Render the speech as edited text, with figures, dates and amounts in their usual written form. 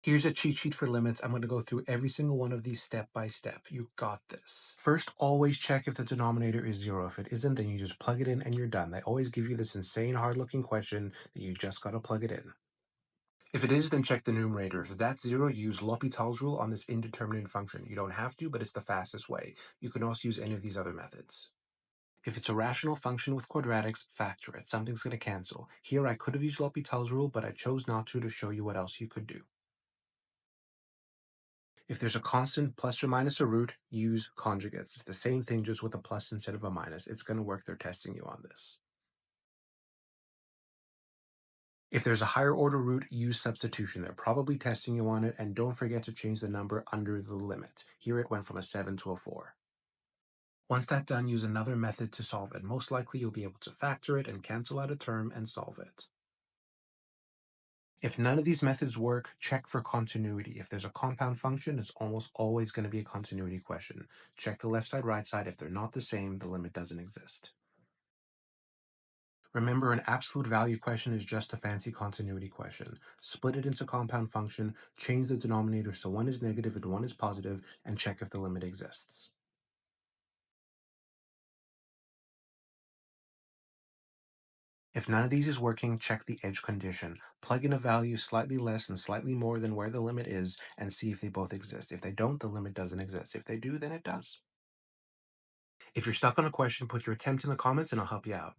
Here's a cheat sheet for limits. I'm going to go through every single one of these step by step. You got this. First, always check if the denominator is 0. If it isn't, then you just plug it in and you're done. They always give you this insane hard-looking question that you just got to plug it in. If it is, then check the numerator. If that's 0, use L'Hopital's rule on this indeterminate function. You don't have to, but it's the fastest way. You can also use any of these other methods. If it's a rational function with quadratics, factor it. Something's going to cancel. Here I could have used L'Hopital's rule, but I chose not to show you what else you could do. If there's a constant plus or minus a root, use conjugates. It's the same thing, just with a plus instead of a minus. It's going to work. They're testing you on this. If there's a higher order root, use substitution. They're probably testing you on it, and don't forget to change the number under the limit. Here it went from a 7 to a 4. Once that's done, use another method to solve it. Most likely you'll be able to factor it and cancel out a term and solve it. If none of these methods work, check for continuity. If there's a compound function, it's almost always going to be a continuity question. Check the left side, right side. If they're not the same, the limit doesn't exist. Remember, an absolute value question is just a fancy continuity question. Split it into compound function, change the denominator so one is negative and one is positive, and check if the limit exists. If none of these is working, check the edge condition. Plug in a value slightly less and slightly more than where the limit is and see if they both exist. If they don't, the limit doesn't exist. If they do, then it does. If you're stuck on a question, put your attempt in the comments and I'll help you out.